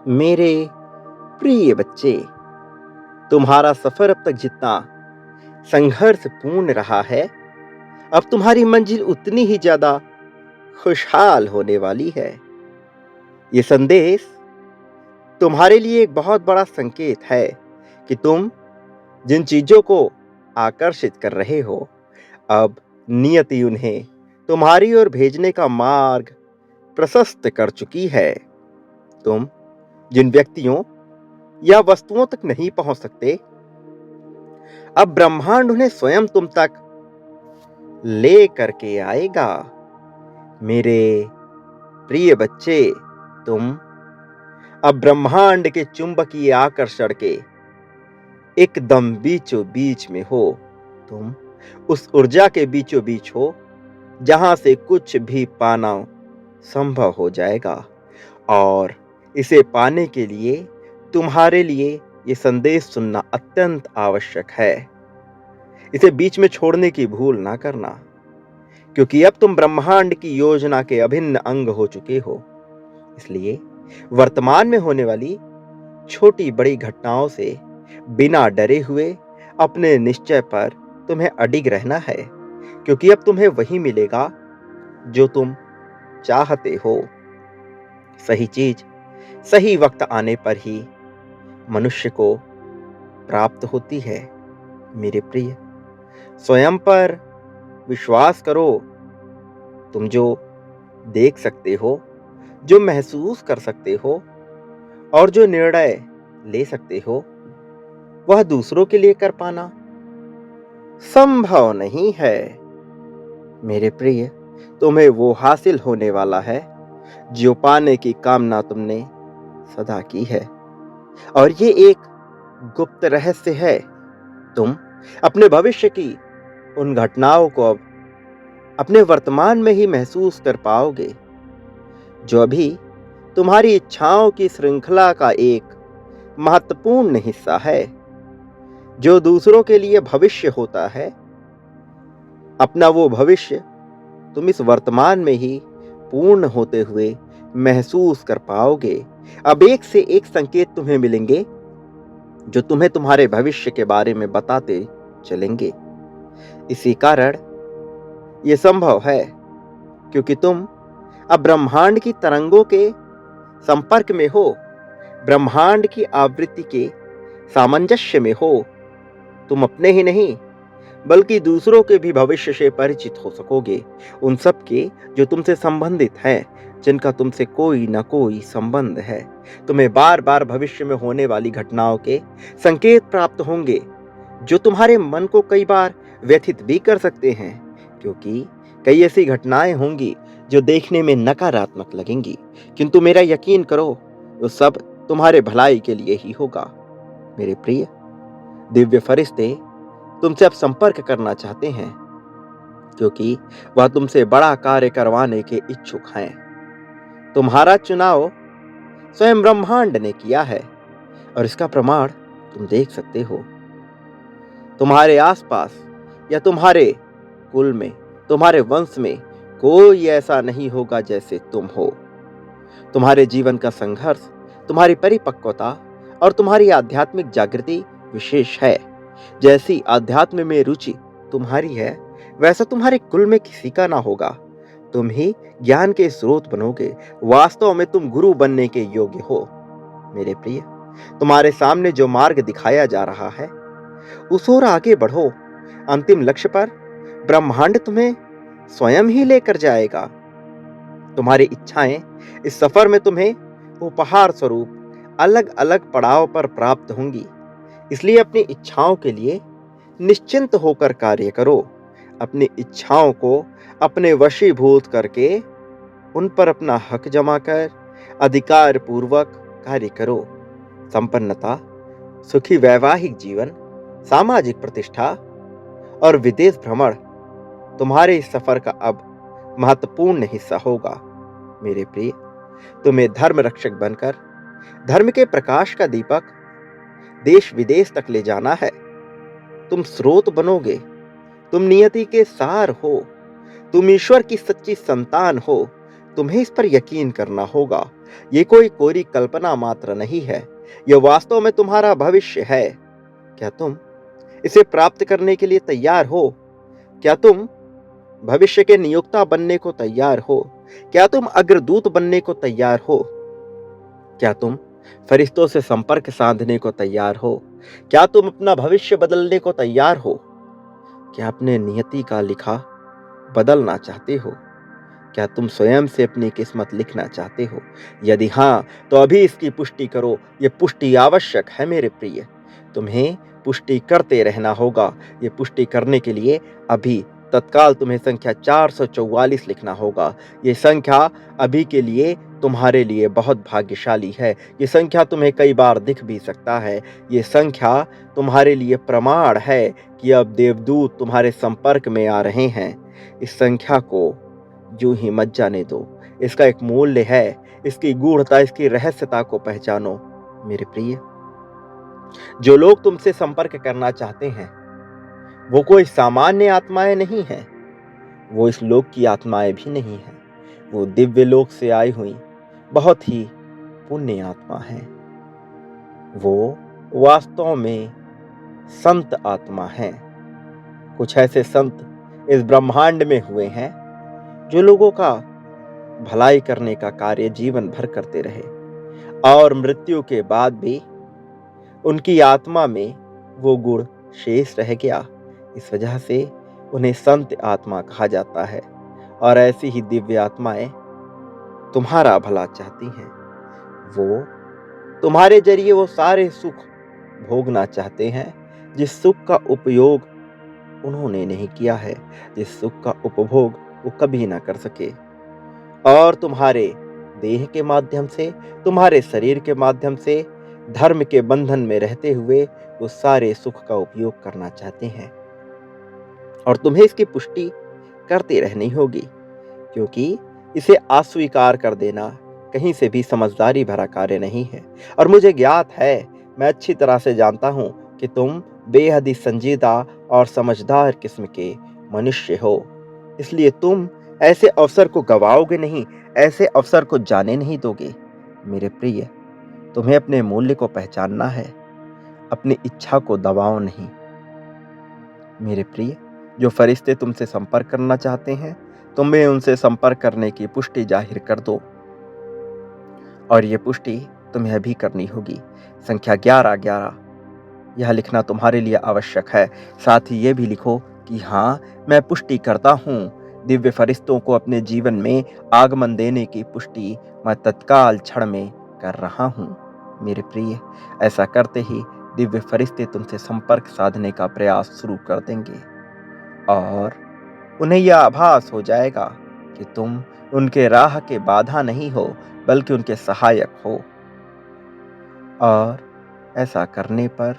मेरे प्रिय बच्चे, तुम्हारा सफर अब तक जितना संघर्षपूर्ण रहा है, अब तुम्हारी मंजिल उतनी ही ज्यादा खुशहाल होने वाली है। ये संदेश तुम्हारे लिए एक बहुत बड़ा संकेत है कि तुम जिन चीजों को आकर्षित कर रहे हो, अब नियति उन्हें तुम्हारी ओर भेजने का मार्ग प्रशस्त कर चुकी है। तुम जिन व्यक्तियों या वस्तुओं तक नहीं पहुंच सकते, अब ब्रह्मांड उन्हें स्वयं तुम तक ले करके आएगा। मेरे प्रिय बच्चे, तुम अब ब्रह्मांड के चुंबकीय आकर्षण के एकदम बीचों बीच में हो। तुम उस ऊर्जा के बीचों बीच हो जहां से कुछ भी पाना संभव हो जाएगा। और इसे पाने के लिए तुम्हारे लिए ये संदेश सुनना अत्यंत आवश्यक है। इसे बीच में छोड़ने की भूल ना करना, क्योंकि अब तुम ब्रह्मांड की योजना के अभिन्न अंग हो चुके हो। इसलिए वर्तमान में होने वाली छोटी बड़ी घटनाओं से बिना डरे हुए अपने निश्चय पर तुम्हें अडिग रहना है, क्योंकि अब तुम्हें वही मिलेगा जो तुम चाहते हो। सही चीज सही वक्त आने पर ही मनुष्य को प्राप्त होती है। मेरे प्रिय, स्वयं पर विश्वास करो। तुम जो देख सकते हो, जो महसूस कर सकते हो और जो निर्णय ले सकते हो, वह दूसरों के लिए कर पाना संभव नहीं है। मेरे प्रिय, तुम्हें वो हासिल होने वाला है जो पाने की कामना तुमने सदा की है। और ये एक गुप्त रहस्य है। तुम अपने भविष्य की उन घटनाओं को अब अपने वर्तमान में ही महसूस कर पाओगे, जो अभी तुम्हारी इच्छाओं की श्रृंखला का एक महत्वपूर्ण हिस्सा है। जो दूसरों के लिए भविष्य होता है, अपना वो भविष्य तुम इस वर्तमान में ही पूर्ण होते हुए महसूस कर पाओगे। अब एक से एक संकेत तुम्हें मिलेंगे जो तुम्हें तुम्हारे भविष्य के बारे में बताते चलेंगे। इसी कारण यह संभव है, क्योंकि तुम अब ब्रह्मांड की तरंगों के संपर्क में हो, ब्रह्मांड की आवृत्ति के सामंजस्य में हो। तुम अपने ही नहीं बल्कि दूसरों के भी भविष्य से परिचित हो सकोगे, उन सब के जो तुमसे संबंधित हैं, जिनका तुमसे कोई ना कोई संबंध है। तुम्हें बार बार भविष्य में होने वाली घटनाओं के संकेत प्राप्त होंगे, जो तुम्हारे मन को कई बार व्यथित भी कर सकते हैं, क्योंकि कई ऐसी घटनाएं होंगी जो देखने में नकारात्मक लगेंगी, किंतु मेरा यकीन करो, वो सब तुम्हारे भलाई के लिए ही होगा। मेरे प्रिय, दिव्य फरिश्ते तुमसे अब संपर्क करना चाहते हैं, क्योंकि वह तुमसे बड़ा कार्य करवाने के इच्छुक हैं। तुम्हारा चुनाव स्वयं ब्रह्मांड ने किया है, और इसका प्रमाण तुम देख सकते हो। तुम्हारे आसपास या तुम्हारे कुल में, तुम्हारे वंश में कोई ऐसा नहीं होगा जैसे तुम हो। तुम्हारे जीवन का संघर्ष, तुम्हारी परिपक्वता और तुम्हारी आध्यात्मिक जागृति विशेष है। जैसी आध्यात्म में रुचि तुम्हारी है, वैसा तुम्हारे कुल में किसी का ना होगा। तुम ही ज्ञान के स्रोत बनोगे। वास्तव में तुम गुरु बनने के योग्य हो। मेरे प्रिय, तुम्हारे सामने जो मार्ग दिखाया जा रहा है, उस ओर आगे बढ़ो। अंतिम लक्ष्य पर ब्रह्मांड तुम्हें स्वयं ही लेकर जाएगा। तुम्हारी इच्छाएं इस सफर में तुम्हें उपहार स्वरूप अलग अलग पड़ाव पर प्राप्त होंगी। इसलिए अपनी इच्छाओं के लिए निश्चिंत होकर कार्य करो। अपनी इच्छाओं को अपने वशीभूत करके उन पर अपना हक जमा कर अधिकार पूर्वक कार्य करो। संपन्नता, सुखी वैवाहिक जीवन, सामाजिक प्रतिष्ठा और विदेश भ्रमण तुम्हारे इस सफर का अब महत्वपूर्ण हिस्सा होगा। मेरे प्रिय, तुम्हें धर्म रक्षक बनकर धर्म के प्रकाश का दीपक देश विदेश तक ले जाना है। तुम स्रोत बनोगे, तुम नियति के सार हो, तुम ईश्वर की सच्ची संतान हो, तुम्हें इस पर यकीन करना होगा। ये कोई कोरी कल्पना मात्र नहीं है, यह वास्तव में तुम्हारा भविष्य है। क्या तुम इसे प्राप्त करने के लिए तैयार हो? क्या तुम भविष्य के नियोक्ता बनने को तैयार हो? क्या तुम अग्रदूत बनने को तैयार हो? क्या तुम फरिश्तों से संपर्क साधने को तैयार हो? क्या तुम अपना भविष्य बदलने को तैयार हो? क्या अपने नियति का लिखा बदलना चाहते हो? क्या तुम स्वयं से अपनी किस्मत लिखना चाहते हो? यदि हाँ, तो अभी इसकी पुष्टि करो। ये पुष्टि आवश्यक है मेरे प्रिय। तुम्हें पुष्टि करते रहना होगा। ये पुष्टि करने के लिए अभी तत्काल तुम्हें संख्या 444 लिखना होगा। ये संख्या अभी के लिए तुम्हारे लिए बहुत भाग्यशाली है। ये संख्या तुम्हें कई बार दिख भी सकता है। ये संख्या तुम्हारे लिए प्रमाण है कि अब देवदूत तुम्हारे संपर्क में आ रहे हैं। इस संख्या को यूं ही मत जाने दो। इसका एक मूल्य है। इसकी गूढ़ता, इसकी रहस्यता को पहचानो मेरे प्रिय। जो लोग तुमसे संपर्क करना चाहते हैं वो कोई सामान्य आत्माएं नहीं हैं, वो इस लोक की आत्माएं भी नहीं हैं। वो दिव्य लोक से आई हुई बहुत ही पुण्य आत्मा है। वो वास्तव में संत आत्मा है। कुछ ऐसे संत इस ब्रह्मांड में हुए हैं जो लोगों का भलाई करने का कार्य जीवन भर करते रहे और मृत्यु के बाद भी उनकी आत्मा में वो गुण शेष रह गया। इस वजह से उन्हें संत आत्मा कहा जाता है। और ऐसी ही दिव्य आत्माएं तुम्हारा भला चाहती हैं। वो तुम्हारे जरिए वो सारे सुख भोगना चाहते हैं जिस सुख का उपयोग उन्होंने नहीं किया है, जिस सुख का उपभोग वो कभी ना कर सके। और तुम्हारे देह के माध्यम से, तुम्हारे शरीर के माध्यम से, धर्म के बंधन में रहते हुए वो सारे सुख का उपयोग करना चाहते हैं। और तुम्हें इसकी पुष्टि करते रहनी होगी, क्योंकि इसे अस्वीकार कर देना कहीं से भी समझदारी भरा कार्य नहीं है। और मुझे ज्ञात है, मैं अच्छी तरह से जानता हूं कि तुम बेहद ही संजीदा और समझदार किस्म के मनुष्य हो। इसलिए तुम ऐसे अवसर को गवाओगे नहीं, ऐसे अवसर को जाने नहीं दोगे मेरे प्रिय। तुम्हें अपने मूल्य को पहचानना है, अपनी इच्छा को दबाओ नहीं मेरे प्रिय। जो फरिश्ते तुमसे संपर्क करना चाहते हैं, तुम्हें उनसे संपर्क करने की पुष्टि जाहिर कर दो। और ये पुष्टि तुम्हें अभी करनी होगी। संख्या 1111 यह लिखना तुम्हारे लिए आवश्यक है। साथ ही ये भी लिखो कि हाँ, मैं पुष्टि करता हूँ। दिव्य फरिश्तों को अपने जीवन में आगमन देने की पुष्टि मैं तत्काल क्षण में कर रहा हूँ मेरे प्रिय। ऐसा करते ही दिव्य फरिश्ते तुमसे संपर्क साधने का प्रयास शुरू कर देंगे और उन्हें यह आभास हो जाएगा कि तुम उनके राह के बाधा नहीं हो, बल्कि उनके सहायक हो। और ऐसा करने पर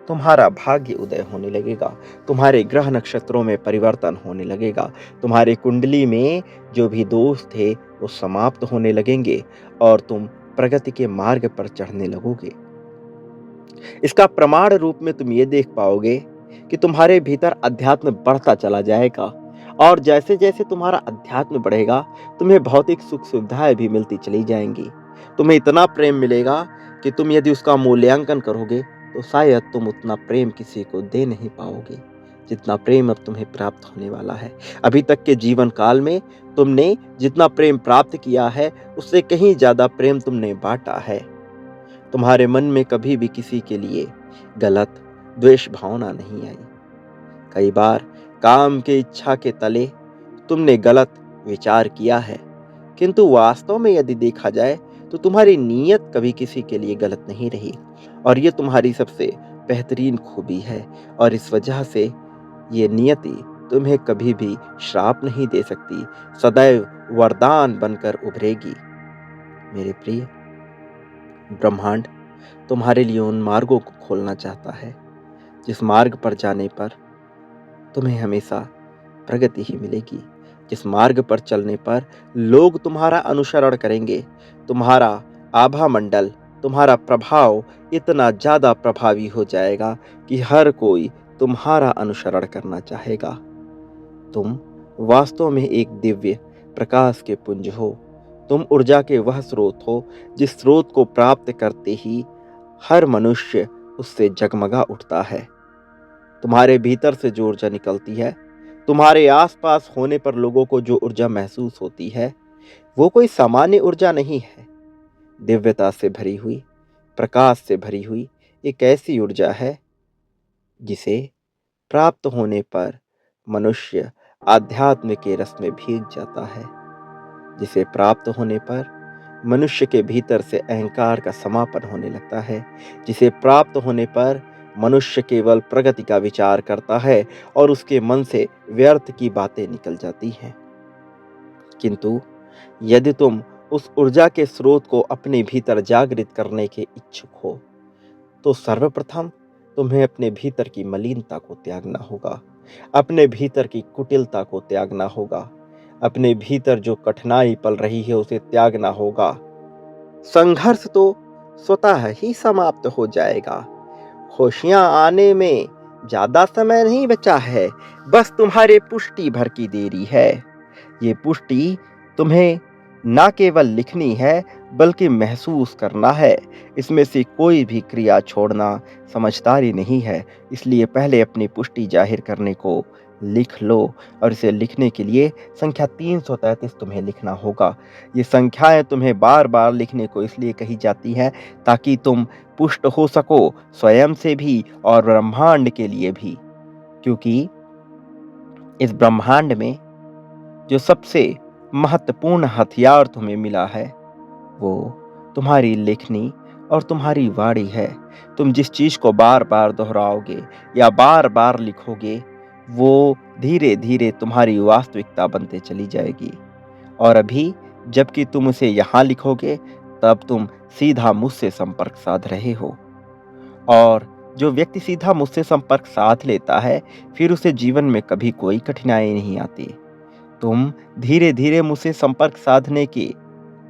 तुम्हारा भाग्य उदय होने लगेगा। तुम्हारे ग्रह नक्षत्रों में परिवर्तन होने लगेगा। तुम्हारे कुंडली में जो भी दोष थे वो समाप्त होने लगेंगे और तुम प्रगति के मार्ग पर चढ़ने लगोगे। इसका प्रमाण रूप में तुम ये देख पाओगे कि तुम्हारे भीतर अध्यात्म बढ़ता चला जाएगा। और जैसे जैसे तुम्हारा अध्यात्म बढ़ेगा, तुम्हें भौतिक सुख सुविधाएं भी मिलती चली जाएंगी। तुम्हें इतना प्रेम मिलेगा कि तुम यदि उसका मूल्यांकन करोगे तो शायद तुम उतना प्रेम किसी को दे नहीं पाओगे जितना प्रेम अब तुम्हें प्राप्त होने वाला है। अभी तक के जीवन काल में तुमने जितना प्रेम प्राप्त किया है, उससे कहीं ज्यादा प्रेम तुमने बांटा है। तुम्हारे मन में कभी भी किसी के लिए गलत द्वेष भावना नहीं आई। कई बार काम के इच्छा के तले तुमने गलत विचार किया है, किंतु वास्तव में यदि देखा जाए तो तुम्हारी नीयत कभी किसी के लिए गलत नहीं रही। और ये तुम्हारी सबसे बेहतरीन खूबी है। और इस वजह से ये नियति तुम्हें कभी भी श्राप नहीं दे सकती, सदैव वरदान बनकर उभरेगी मेरे प्रिय। ब्रह्मांड तुम्हारे लिए उन मार्गों को खोलना चाहता है जिस मार्ग पर जाने पर तुम्हें हमेशा प्रगति ही मिलेगी, जिस मार्ग पर चलने पर लोग तुम्हारा अनुसरण करेंगे। तुम्हारा आभा मंडल, तुम्हारा प्रभाव इतना ज्यादा प्रभावी हो जाएगा कि हर कोई तुम्हारा अनुसरण करना चाहेगा। तुम वास्तव में एक दिव्य प्रकाश के पुंज हो तुम ऊर्जा के वह स्रोत हो जिस स्रोत को प्राप्त करते ही हर मनुष्य उससे जगमगा उठता है। तुम्हारे भीतर से जो ऊर्जा निकलती है, तुम्हारे आसपास होने पर लोगों को जो ऊर्जा महसूस होती है, वो कोई सामान्य ऊर्जा नहीं है। दिव्यता से भरी हुई, प्रकाश से भरी हुई एक ऐसी ऊर्जा है जिसे प्राप्त होने पर मनुष्य आध्यात्म के रस में भीग जाता है। जिसे प्राप्त होने पर मनुष्य के भीतर से अहंकार का समापन होने लगता है। जिसे प्राप्त होने पर मनुष्य केवल प्रगति का विचार करता है और उसके मन से व्यर्थ की बातें निकल जाती हैं। किंतु यदि तुम उस ऊर्जा के स्रोत को अपने भीतर जागृत करने के इच्छुक हो, तो सर्वप्रथम तुम्हें अपने भीतर की मलिनता को त्यागना होगा, अपने भीतर की कुटिलता को त्यागना होगा, अपने भीतर जो कठिनाई पल रही है उसे त्यागना होगा। संघर्ष तो स्वतः ही समाप्त हो जाएगा। खुशियां आने में ज्यादा समय नहीं बचा है, बस तुम्हारे पुष्टि भर की देरी है। ये पुष्टि तुम्हें ना केवल लिखनी है बल्कि महसूस करना है। इसमें से कोई भी क्रिया छोड़ना समझदारी नहीं है। इसलिए पहले अपनी पुष्टि जाहिर करने को लिख लो, और इसे लिखने के लिए संख्या 333 तुम्हें लिखना होगा। ये संख्याएं तुम्हें बार बार लिखने को इसलिए कही जाती हैं ताकि तुम पुष्ट हो सको, स्वयं से भी और ब्रह्मांड के लिए भी। क्योंकि इस ब्रह्मांड में जो सबसे महत्वपूर्ण हथियार तुम्हें मिला है वो तुम्हारी लेखनी और तुम्हारी वाणी है। तुम जिस चीज को बार बार दोहराओगे या बार बार लिखोगे, वो धीरे धीरे तुम्हारी वास्तविकता बनते चली जाएगी। और अभी जबकि तुम उसे यहाँ लिखोगे, तब तुम सीधा मुझसे संपर्क साध रहे हो। और जो व्यक्ति सीधा मुझसे संपर्क साध लेता है, फिर उसे जीवन में कभी कोई कठिनाई नहीं आती। तुम धीरे धीरे मुझसे संपर्क साधने के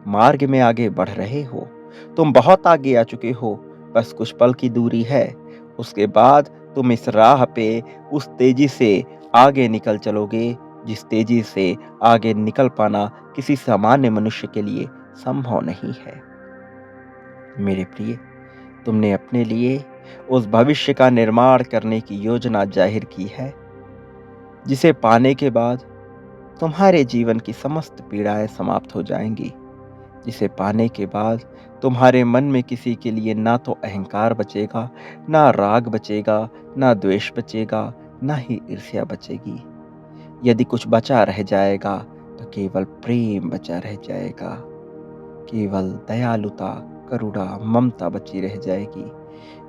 मार्ग में आगे बढ़ रहे हो। तुम बहुत आगे आ चुके हो, बस कुछ पल की दूरी है। उसके बाद तुम इस राह पे उस तेजी से आगे निकल चलोगे जिस तेजी से आगे निकल पाना किसी सामान्य मनुष्य के लिए संभव नहीं है। मेरे प्रिय, तुमने अपने लिए उस भविष्य का निर्माण करने की योजना जाहिर की है, जिसे पाने के बाद तुम्हारे जीवन की समस्त पीड़ाएं समाप्त हो जाएंगी। जिसे पाने के बाद तुम्हारे मन में किसी के लिए ना तो अहंकार बचेगा, ना राग बचेगा, ना द्वेष बचेगा, ना ही ईर्ष्या बचेगी। यदि कुछ बचा रह जाएगा तो केवल प्रेम बचा रह जाएगा। केवल दयालुता, करुणा, ममता बची रह जाएगी।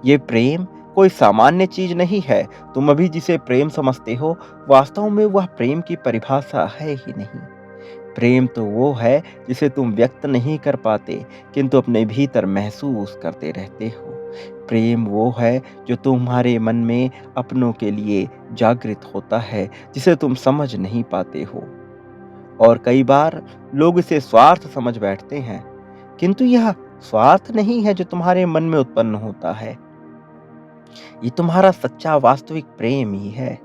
ये प्रेम कोई सामान्य चीज नहीं है। तुम अभी जिसे प्रेम समझते हो, वास्तव में वह प्रेम की परिभाषा है ही नहीं। प्रेम तो वो है जिसे तुम व्यक्त नहीं कर पाते, किंतु अपने भीतर महसूस करते रहते हो। प्रेम वो है जो तुम्हारे मन में अपनों के लिए जागृत होता है, जिसे तुम समझ नहीं पाते हो। और कई बार लोग इसे स्वार्थ समझ बैठते हैं, किंतु यह स्वार्थ नहीं है जो तुम्हारे मन में उत्पन्न होता है। ये तुम्हारा सच्चा वास्तविक प्रेम ही है,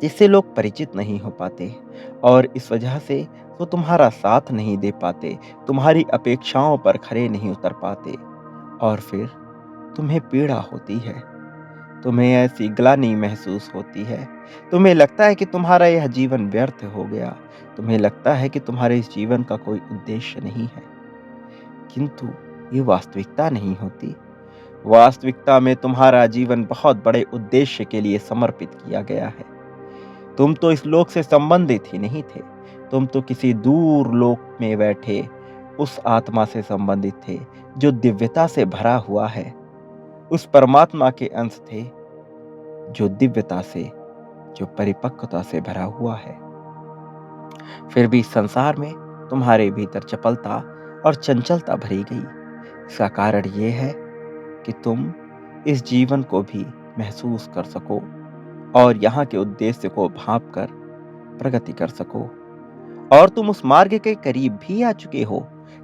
जिससे लोग परिचित नहीं हो पाते, और इस वजह से वो तुम्हारा साथ नहीं दे पाते, तुम्हारी अपेक्षाओं पर खरे नहीं उतर पाते, और फिर तुम्हें पीड़ा होती है। तुम्हें ऐसी ग्लानि महसूस होती है। तुम्हें लगता है कि तुम्हारा यह जीवन व्यर्थ हो गया। तुम्हें लगता है कि तुम्हारे इस जीवन का कोई उद्देश्य नहीं है, किंतु ये वास्तविकता नहीं होती। वास्तविकता में तुम्हारा जीवन बहुत बड़े उद्देश्य के लिए समर्पित किया गया है। तुम तो इस लोक से संबंधित ही नहीं थे। तुम तो किसी दूर लोक में बैठे उस आत्मा से संबंधित थे जो दिव्यता से भरा हुआ है। उस परमात्मा के अंश थे जो दिव्यता से, जो परिपक्वता से भरा हुआ है। फिर भी संसार में तुम्हारे भीतर चपलता और चंचलता भरी गई। इसका कारण यह है कि तुम इस जीवन को भी महसूस कर सको और यहाँ के उद्देश्य को भांप कर प्रगति कर सको। और तुम उस मार्ग के करीब भी आ चुके हो,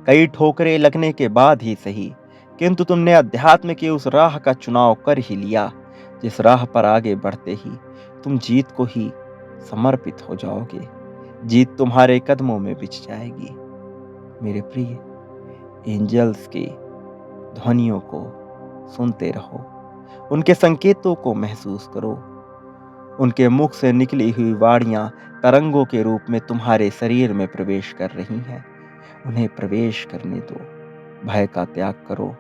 कई ठोकरें लगने के बाद ही सही, किंतु तुमने अध्यात्म की उस राह का चुनाव कर ही लिया, जिस राह पर आगे बढ़ते ही तुम जीत को ही समर्पित हो जाओगे। जीत तुम्हारे कदमों में बिछ जाएगी। मेरे प्रिय, एंजल्स की ध्वनियों को सुनते रहो, उनके संकेतों को महसूस करो। उनके मुख से निकली हुई वाणियां तरंगों के रूप में तुम्हारे शरीर में प्रवेश कर रही हैं। उन्हें प्रवेश करने दो, भय का त्याग करो।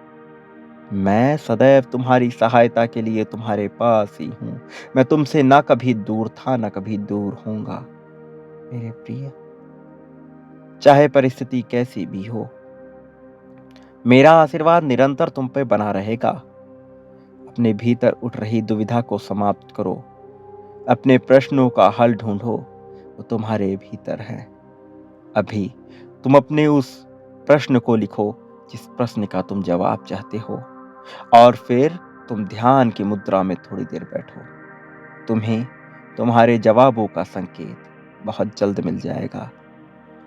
मैं सदैव तुम्हारी सहायता के लिए तुम्हारे पास ही हूं। मैं तुमसे ना कभी दूर था, ना कभी दूर होऊंगा। मेरे प्रिय, चाहे परिस्थिति कैसी भी हो, मेरा आशीर्वाद निरंतर तुम पे बना रहेगा। अपने भीतर उठ रही दुविधा को समाप्त करो। अपने प्रश्नों का हल ढूंढो, वो तुम्हारे भीतर है। अभी तुम अपने उस प्रश्न को लिखो जिस प्रश्न का तुम जवाब चाहते हो, और फिर तुम ध्यान की मुद्रा में थोड़ी देर बैठो। तुम्हें तुम्हारे जवाबों का संकेत बहुत जल्द मिल जाएगा,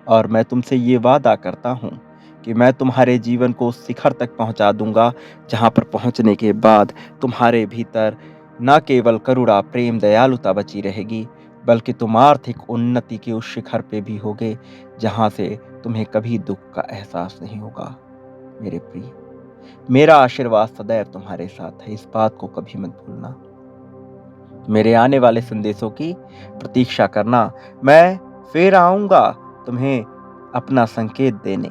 और मैं तुमसे ये वादा करता हूं कि मैं तुम्हारे जीवन को उस शिखर तक पहुंचा दूंगा, जहां पर पहुंचने के बाद तुम्हारे भीतर न केवल करुणा, प्रेम, दयालुता बची रहेगी, बल्कि तुम आर्थिक उन्नति के उस शिखर पे भी होगे, जहां से तुम्हें कभी दुख का एहसास नहीं होगा। मेरे प्रिय, मेरा आशीर्वाद सदैव तुम्हारे साथ है, इस बात को कभी मत भूलना। मेरे आने वाले संदेशों की प्रतीक्षा करना। मैं फिर आऊंगा तुम्हें अपना संकेत देने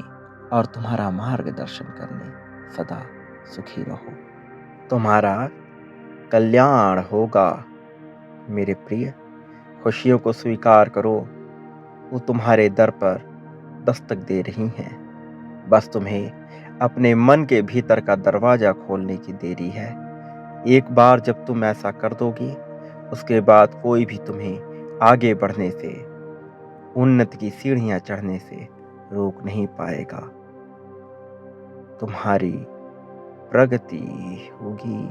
और तुम्हारा मार्गदर्शन करने। सदा सुखी रहो। तुम्हारा कल्याण होगा। मेरे प्रिय, खुशियों को स्वीकार करो, वो तुम्हारे दर पर दस्तक दे रही हैं। बस तुम्हें अपने मन के भीतर का दरवाजा खोलने की देरी है। एक बार जब तुम ऐसा कर दोगी, उसके बाद कोई भी तुम्हें आगे बढ़ने से, उन्नति की सीढ़ियां चढ़ने से रोक नहीं पाएगा। तुम्हारी प्रगति होगी।